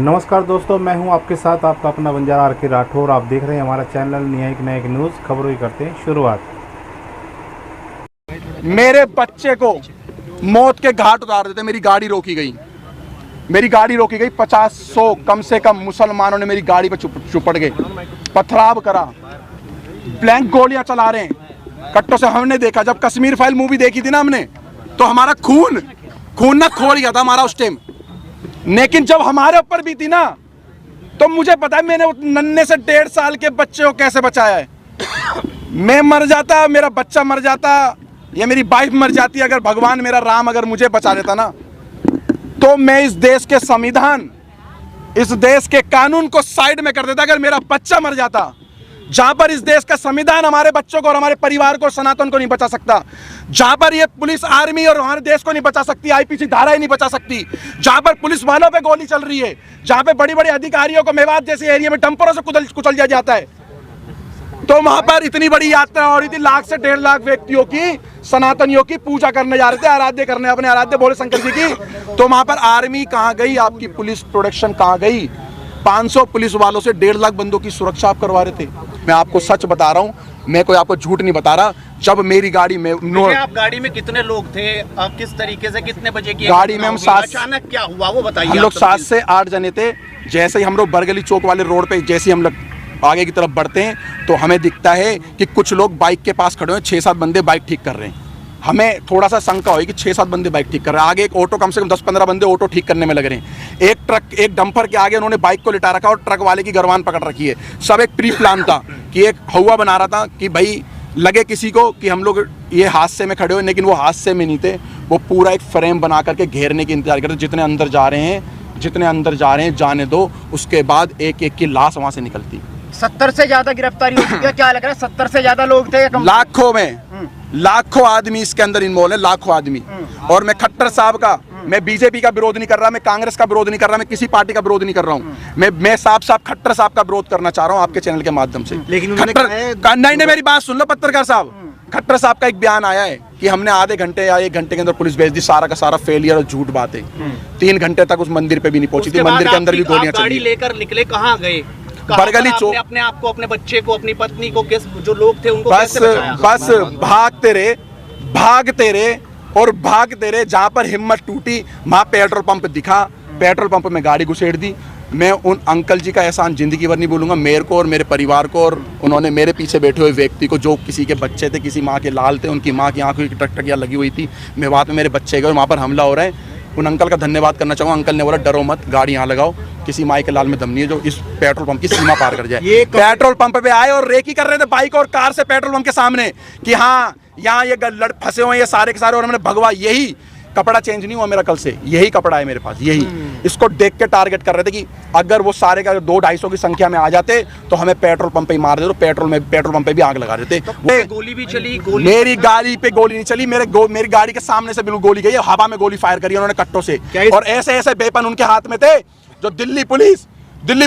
नमस्कार दोस्तों, मैं हूं आपके साथ आपका अपना बंजारा आर के राठौर। आप देख रहे हैं हमारा चैनल न्यायिक न्यूज़। खबरों की करते हैं शुरुआत। मेरे बच्चे को मौत के घाट उतार देते। मेरी गाड़ी रोकी गई, 50-100 कम से कम मुसलमानों ने मेरी गाड़ी पर चुपड़ गए, पथराव करा, ब्लैंक गोलियां चला रहे हैं कट्टों से। हमने देखा जब कश्मीर फाइल मूवी देखी थी ना हमने, तो हमारा खून ना खोल गया था हमारा उस टाइम। लेकिन जब हमारे ऊपर भी थी ना, तो मुझे पता है मैंने नन्हे से 1.5 साल के बच्चे को कैसे बचाया है। मैं मर जाता, मेरा बच्चा मर जाता, या मेरी वाइफ मर जाती, अगर भगवान मेरा राम अगर मुझे बचा देता ना, तो मैं इस देश के संविधान, इस देश के कानून को साइड में कर देता। अगर मेरा बच्चा मर जाता, जहां पर इस देश का संविधान हमारे बच्चों को और हमारे परिवार को, सनातन को नहीं बचा सकता, जहां पर ये पुलिस आर्मी और हमारे देश को नहीं बचा सकती, आईपीसी धाराएं नहीं बचा सकती, जहां पर पुलिस वालों पे गोली चल रही है, जहां पे बड़ी बड़ी अधिकारियों को मेवात जैसे एरिया में डंपरों से कुचल दिया जाता है, तो वहां पर इतनी बड़ी यात्रा हो रही थी। 1 से 1.5 लाख व्यक्तियों की, सनातनियों की पूजा करने जा रहे थे, आराध्य करने, अपने आराध्य भोले शंकर जी की। तो वहां पर आर्मी कहां गई, आपकी पुलिस प्रोटेक्शन कहां गई? 500 पुलिस वालों से 1.5 लाख बंदों की सुरक्षा आप करवा रहे थे। मैं आपको सच बता रहा हूं, मैं कोई आपको झूठ नहीं बता रहा। जब मेरी गाड़ी में आप गाड़ी में कितने लोग थे, किस तरीके से, कितने बजे की गाड़ी में हम 7, अचानक क्या हुआ वो बताइए। हम लोग 7 से 8 जने थे। जैसे ही हम लोग बरगली चौक वाले रोड पे जैसे हम लोग आगे की तरफ बढ़ते हैं, तो हमें दिखता है कि कुछ लोग बाइक के पास खड़े हैं, 6-7 बंदे बाइक ठीक कर रहे हैं। हमें थोड़ा सा शंका हुई कि 6-7 बंदे बाइक ठीक कर रहे हैं। आगे एक ऑटो, कम से कम 10-15 बंदे ऑटो ठीक करने में लग रहे हैं। एक ट्रक, एक डंपर के आगे उन्होंने बाइक को लिटा रखा और ट्रक वाले की गर्वान पकड़ रखी है। सब एक प्री प्लान था कि एक हवा बना रहा था कि भाई लगे किसी को कि हम लोग ये हादसे में खड़े हुए, लेकिन वो हादसे में नहीं थे। वो पूरा एक फ्रेम बना करके घेरने की इंतजार करते। जितने अंदर जा रहे हैं जाने दो, उसके बाद एक एक की लाश वहां से निकलती। 70 से ज्यादा गिरफ्तारी हो चुकी है, क्या लग रहा है? 70 से ज्यादा लोग थे, लाखों आदमी इसके अंदर इन्वॉल्व है, लाखों आदमी। और मैं खट्टर साहब का, मैं बीजेपी का विरोध नहीं कर रहा, मैं कांग्रेस का विरोध नहीं कर रहा, मैं किसी पार्टी का विरोध नहीं कर रहा हूँ। मैं साफ खट्टर साहब का विरोध करना चाह रहा हूँ आपके चैनल के माध्यम से। लेकिन नहीं, मेरी बात सुन लो पत्रकार साहब। खट्टर साहब का एक बयान आया है कि हमने आधे घंटे या 1 घंटे के अंदर पुलिस भेज दी। सारा का सारा फेलियर और झूठ बात है। 3 घंटे तक उस मंदिर पे भी नहीं पहुंची थी। मंदिर के अंदर भी गोलियां चली। लेकर निकले, कहाँ गए? बरगली चौक। अपने आप को, अपने बच्चे को, अपनी पत्नी को, किस जो लोग थे उनको बस भागते रहे। जहां पर हिम्मत टूटी, वहां पेट्रोल पंप दिखा, पेट्रोल पंप में गाड़ी घुसेड़ दी। मैं उन अंकल जी का एहसान जिंदगी भर नहीं भूलूंगा, मेरे को और मेरे परिवार को। और उन्होंने मेरे पीछे बैठे हुए व्यक्ति को, जो किसी के बच्चे थे, किसी माँ के लाल थे, उनकी माँ की आंखों की टकटकियां लगी हुई थी। मेवात में मेरे बच्चे गए और वहाँ पर हमला हो रहा है। उन अंकल का धन्यवाद करना चाहूँगा। अंकल ने बोला डरो मत, गाड़ी यहाँ लगाओ, किसी माई के लाल में दम नहीं है जो इस पेट्रोल पंप की सीमा पार कर जाए। पेट्रोल पंप पे आए और रेकी कर रहे थे बाइक और कार से पेट्रोल पंप के सामने कि हाँ यहाँ ये लड़ फंसे हुए ये सारे के सारे। और मैंने भगवा, यही कपड़ा चेंज नहीं हुआ मेरा कल से, यही कपड़ा है मेरे पास, यही। इसको देख के टारगेट कर रहे थे कि अगर वो सारे का 200-250 की संख्या में आ जाते तो हमें पेट्रोल पंप पे ही मार देते, तो पेट्रोल पंप पे भी आग लगा देते। गोली भी चली? मेरी गाड़ी पे गोली नहीं चली, मेरी गाड़ी के सामने से बिल्कुल गोली गई, हवा में गोली फायर करी उन्होंने कट्टों से। और ऐसे वेपन उनके हाथ में थे जो दिल्ली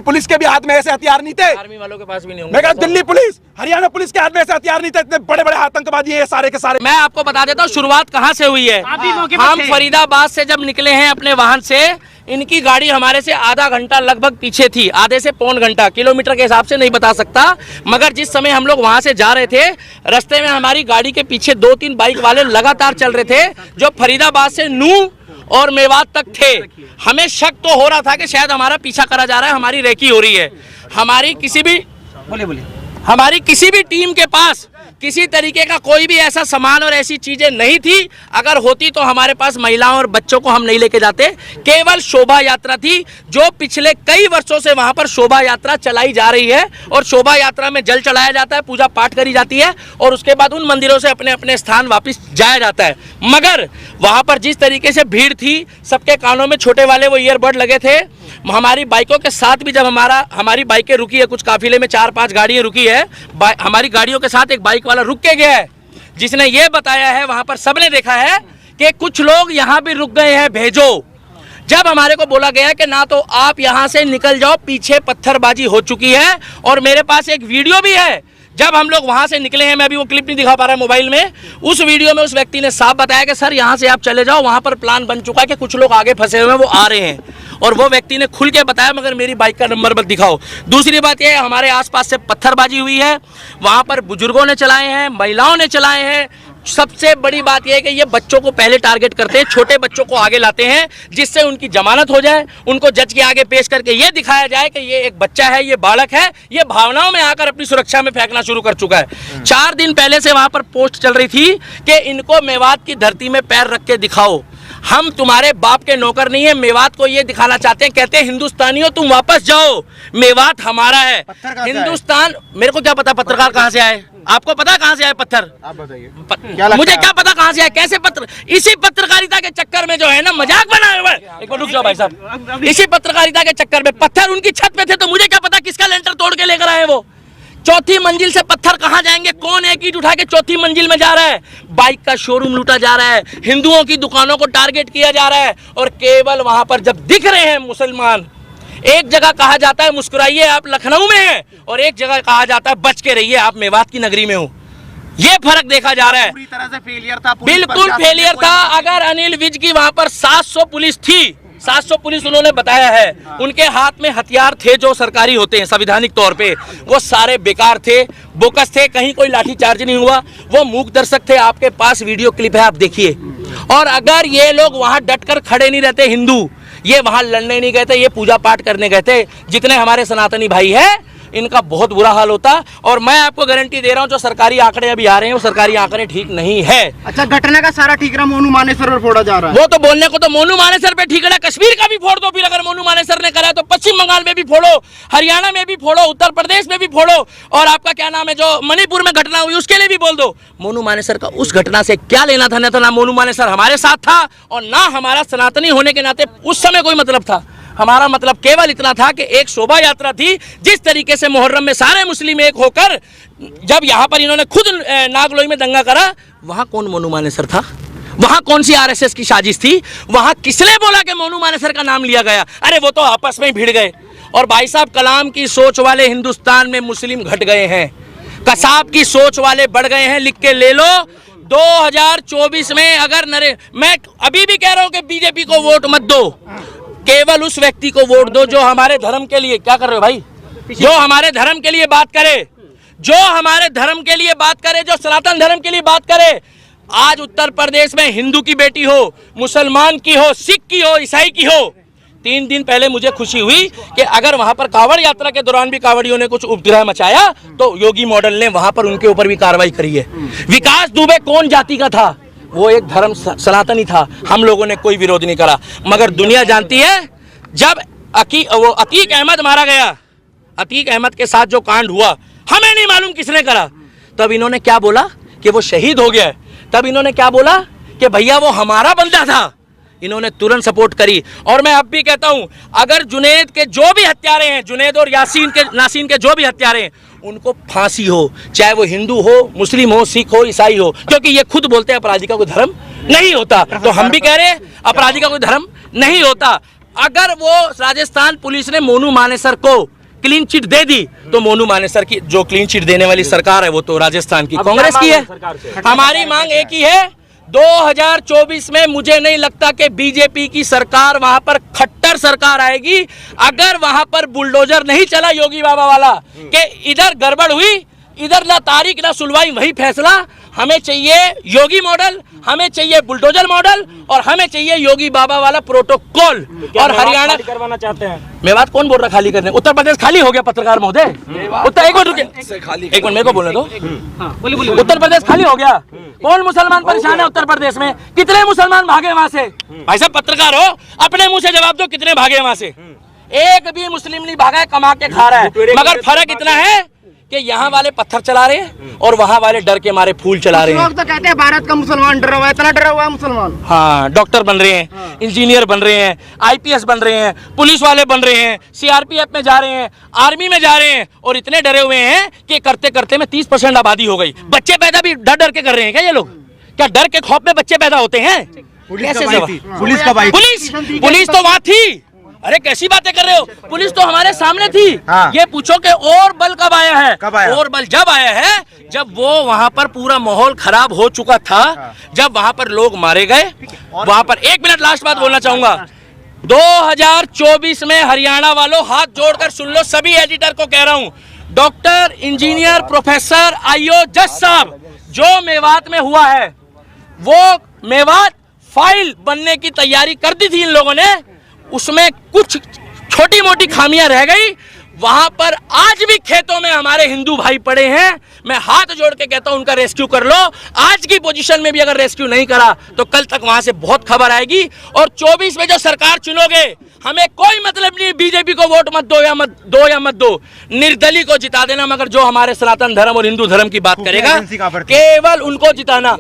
पुलिस के भी हाथ में ऐसे हथियार नहीं थे। आर्मी वालों के पास भी नहीं होंगे। मैं कहा दिल्ली पुलिस, हरियाणा पुलिस के हाथ में ऐसे हथियार नहीं थे। इतने बड़े बड़े आतंकवादी है सारे के सारे। मैं आपको बता देता हूँ शुरुआत कहाँ से हुई है। हम फरीदाबाद से जब निकले हैं अपने वाहन से, इनकी गाड़ी हमारे से आधा घंटा लगभग पीछे थी, आधे से पौन घंटा, किलोमीटर के हिसाब से नहीं बता सकता। मगर जिस समय हम लोग वहां से जा रहे थे, रास्ते में हमारी गाड़ी के पीछे 2-3 बाइक वाले लगातार चल रहे थे, जो फरीदाबाद से नूह और मेवात तक थे। हमें शक तो हो रहा था कि शायद हमारा पीछा करा जा रहा है, हमारी रेकी हो रही है। हमारी किसी भी टीम के पास किसी तरीके का कोई भी ऐसा सामान और ऐसी चीजें नहीं थी। अगर होती तो हमारे पास महिलाओं और बच्चों को हम नहीं लेके जाते। केवल शोभा यात्रा थी, जो पिछले कई वर्षों से वहां पर शोभा यात्रा चलाई जा रही है। और शोभा यात्रा में जल चढ़ाया जाता है, पूजा पाठ करी जाती है, और उसके बाद उन मंदिरों से अपने अपने स्थान वापस जाया जाता है। मगर वहां पर जिस तरीके से भीड़ थी, सबके कानों में छोटे वाले वो ईयरबड लगे थे। हमारी बाइकों के साथ भी जब हमारी बाइकें रुकी है, कुछ काफिले में 4-5 गाड़ियां रुकी है, हमारी गाड़ियों के साथ एक बाइक वाला रुक के गया है, जिसने ये बताया है, वहां पर सबने देखा है कि कुछ लोग यहाँ भी रुक गए हैं, भेजो। जब हमारे को बोला गया कि ना तो आप यहाँ से निकल जाओ, पीछे पत्थरबाजी हो चुकी है। और मेरे पास एक वीडियो भी है जब हम लोग वहां से निकले हैं, मैं अभी वो क्लिप नहीं दिखा पा रहा मोबाइल में, उस वीडियो में उस व्यक्ति ने साफ बताया कि सर यहाँ से आप चले जाओ, वहां पर प्लान बन चुका है कि कुछ लोग आगे फंसे हुए हैं, वो आ रहे हैं। और वो व्यक्ति ने खुल के बताया मगर मेरी बाइक का नंबर मत दिखाओ। दूसरी बात यह है, हमारे आसपास से पत्थरबाजी हुई है, वहां पर बुजुर्गों ने चलाए हैं, महिलाओं ने चलाए हैं। सबसे बड़ी बात यह है कि ये बच्चों को पहले टारगेट करते हैं, छोटे बच्चों को आगे लाते हैं जिससे उनकी जमानत हो जाए, उनको जज के आगे पेश करके ये दिखाया जाए कि ये एक बच्चा है, ये बालक है, ये भावनाओं में आकर अपनी सुरक्षा में फेंकना शुरू कर चुका है। 4 दिन पहले से वहां पर पोस्ट चल रही थी कि इनको मेवात की धरती में पैर रख के दिखाओ, हम तुम्हारे बाप के नौकर नहीं है। मेवात को ये दिखाना चाहते हैं, कहते हैं हिंदुस्तानियों तुम वापस जाओ, मेवात हमारा है। हिंदुस्तान, मेरे को क्या पता पत्रकार कहां से आए, आपको पता कहां से आए पत्थर? आप बताइए। मुझे क्या पता कहां से आए, कैसे पत्र, इसी पत्रकारिता के चक्कर में जो है ना मजाक बनाया हुआ है। एक मिनट रुक जाओ भाई साहब, इसी पत्रकारिता के चक्कर में पत्थर उनकी छत पे थे, तो मुझे क्या पता किसका लेंटर तोड़ के लेकर आए वो। चौथी मंजिल से पत्थर कहां जाएंगे, कौन एक ईंट उठा के चौथी मंजिल में जा रहा है? बाइक का शोरूम लूटा जा रहा है, हिंदुओं की दुकानों को टारगेट किया जा रहा है। और केवल वहां पर जब दिख रहे हैं मुसलमान, एक जगह कहा जाता है मुस्कुराइए आप लखनऊ में हैं, और एक जगह कहा जाता है बच के रहिए आप मेवात की नगरी में हो। ये फर्क देखा जा रहा है। पूरी तरह से फेलियर था, बिल्कुल फेलियर था। अगर अनिल विज की वहां पर 700 पुलिस थी, 700 पुलिस उन्होंने बताया है, उनके हाथ में हथियार थे जो सरकारी होते हैं संवैधानिक तौर पे, वो सारे बेकार थे, बोकस थे, कहीं कोई लाठीचार्ज नहीं हुआ, वो मूक दर्शक थे। आपके पास वीडियो क्लिप है, आप देखिए। और अगर ये लोग वहां डटकर खड़े नहीं रहते, हिंदू ये वहां लड़ने नहीं गए थे, ये पूजा पाठ करने गए थे, जितने हमारे सनातनी भाई है इनका बहुत बुरा हाल होता। और मैं आपको गारंटी दे रहा हूं जो सरकारी आंकड़े अभी आ रहे हैं वो सरकारी आंकड़े ठीक नहीं है। अच्छा, घटना का सारा ठीकरा मोनू मानेसर पर फोड़ा जा रहा है। वो तो बोलने को तो मोनू मानेसर पे ठीक है, कश्मीर का भी फोड़ दो, फिर अगर मोनू मानेसर ने करा तो पश्चिम बंगाल में भी फोड़ो, हरियाणा में भी फोड़ो, उत्तर प्रदेश में भी फोड़ो, और आपका क्या नाम है जो मणिपुर में घटना हुई उसके लिए भी बोल दो। मोनू मानेसर का उस घटना से क्या लेना था? ना मोनू मानेसर हमारे साथ था और ना हमारा सनातनी होने के नाते उस समय कोई मतलब था। हमारा मतलब केवल इतना था कि एक शोभा यात्रा थी, जिस तरीके से मुहर्रम में सारे मुस्लिम एक होकर, जब यहाँ पर इन्होंने खुद नागलोई में दंगा करा, वहां कौन मोनू मानेसर था? वहां कौन सी आरएसएस की साजिश थी? वहां किसने बोला कि मोनू मानेसर का नाम लिया गया? अरे वो तो आपस में ही भिड़ गए। और भाई साहब, कलाम की सोच वाले हिंदुस्तान में मुस्लिम घट गए हैं, कसाब की सोच वाले बढ़ गए हैं। लिख के ले लो, 2024 में अगर मैं अभी भी कह रहा हूं कि बीजेपी को वोट मत दो, केवल उस व्यक्ति को वोट दो जो हमारे धर्म के लिए, क्या कर रहे हो भाई, जो हमारे धर्म के लिए बात करे, जो हमारे धर्म के लिए बात करे, जो सनातन धर्म के लिए बात करे। आज उत्तर प्रदेश में हिंदू की बेटी हो, मुसलमान की हो, सिख की हो, ईसाई की हो, 3 दिन पहले मुझे खुशी हुई कि अगर वहां पर कांवड़ यात्रा के दौरान भी कांवड़ियों ने कुछ उपद्रव मचाया तो योगी मॉडल ने वहां पर उनके ऊपर भी कार्रवाई करी है। विकास दुबे कौन जाति का था? वो एक धर्म सनातनी था, हम लोगों ने कोई विरोध नहीं करा। मगर दुनिया जानती है, जब अतीक अहमद मारा गया, अतीक अहमद के साथ जो कांड हुआ, हमें नहीं मालूम किसने करा, तब इन्होंने क्या बोला कि वो शहीद हो गया। तब इन्होंने क्या बोला कि भैया वो हमारा बंदा था। इन्होंने तुरंत सपोर्ट करी। और मैं अब भी कहता हूं, अगर जुनैद के जो भी हत्यारे हैं, जुनैद और नासीन के जो भी हत्यारे हैं, उनको फांसी हो, चाहे वो हिंदू हो, मुस्लिम हो, सिख हो, ईसाई हो, क्योंकि ये खुद बोलते हैं अपराधी का कोई धर्म नहीं होता। तो हम भी कह रहे हैं अपराधी का कोई धर्म नहीं होता। अगर वो राजस्थान पुलिस ने मोनू मानेसर को क्लीन चिट दे दी, तो मोनू मानेसर की जो क्लीन चिट देने वाली सरकार है वो तो राजस्थान की कांग्रेस की है। हमारी मांग एक ही है, 2024 में मुझे नहीं लगता कि बीजेपी की सरकार वहां पर खट्टर सरकार आएगी। अगर वहां पर बुलडोजर नहीं चला योगी बाबा वाला कि इधर गड़बड़ हुई, इधर ना तारीख ना सुलवाई, वही फैसला। हमें चाहिए योगी मॉडल, हमें चाहिए बुलडोजर मॉडल, और हमें चाहिए योगी बाबा वाला प्रोटोकॉल। और हरियाणा करवाना चाहते हैं। मेवात कौन बोल रहा खाली करने? उत्तर प्रदेश खाली हो गया पत्रकार महोदय। उत्तर एक मिनट मेरे को बोलने दो। उत्तर प्रदेश खाली हो गया। कौन मुसलमान परेशान है उत्तर प्रदेश में? कितने मुसलमान भागे वहां से? भाई साहब पत्रकार हो, अपने मुंह से जवाब दो, कितने भागे वहां से? एक भी मुस्लिम नहीं भागा है, कमा के खा रहा है। मगर फर्क इतना है कि यहाँ वाले पत्थर चला रहे हैं और वहाँ वाले डर के मारे फूल चला रहे हैं। लोग तो कहते हैं भारत का मुसलमान डरा हुआ है, इतना डरा हुआ है मुसलमान। हाँ, डॉक्टर बन रहे हैं, इंजीनियर बन रहे हैं, आईपीएस बन रहे हैं, पुलिस वाले बन रहे हैं, सीआरपीएफ में जा रहे हैं, आर्मी में जा रहे हैं, और इतने डरे हुए हैं कि करते करते में 30% आबादी हो गई। बच्चे पैदा भी डर डर के कर रहे हैं क्या ये लोग? क्या डर के खौफ में बच्चे पैदा होते हैं? पुलिस तो वहां थी, अरे कैसी बातें कर रहे हो? पुलिस तो हमारे सामने थी। हाँ। ये पूछो कि और बल कब आया है? कब आया? और बल जब आया है जब वो वहां पर पूरा माहौल खराब हो चुका था, जब वहां पर लोग मारे गए, वहां पर। एक मिनट लास्ट बात बोलना चाहूंगा। 2024 में हरियाणा वालों हाथ जोड़कर सुन लो, सभी एडिटर को कह रहा हूं, डॉक्टर, इंजीनियर, प्रोफेसर, आईओ, जज साहब, जो मेवात में हुआ है वो मेवात फाइल बनने की तैयारी कर दी थी इन लोगों ने, उसमें कुछ छोटी मोटी खामियां रह गई। वहां पर आज भी खेतों में हमारे हिंदू भाई पड़े हैं। मैं हाथ जोड़ के कहता हूं उनका रेस्क्यू कर लो। आज की पोजीशन में भी अगर रेस्क्यू नहीं करा तो कल तक वहां से बहुत खबर आएगी। और 24 में जो सरकार चुनोगे, हमें कोई मतलब नहीं बीजेपी को वोट मत दो या मत दो, निर्दलीय को जिता देना, मगर जो हमारे सनातन धर्म और हिंदू धर्म की बात करेगा एजेंसी कहाँ पर थी? केवल उनको जिताना।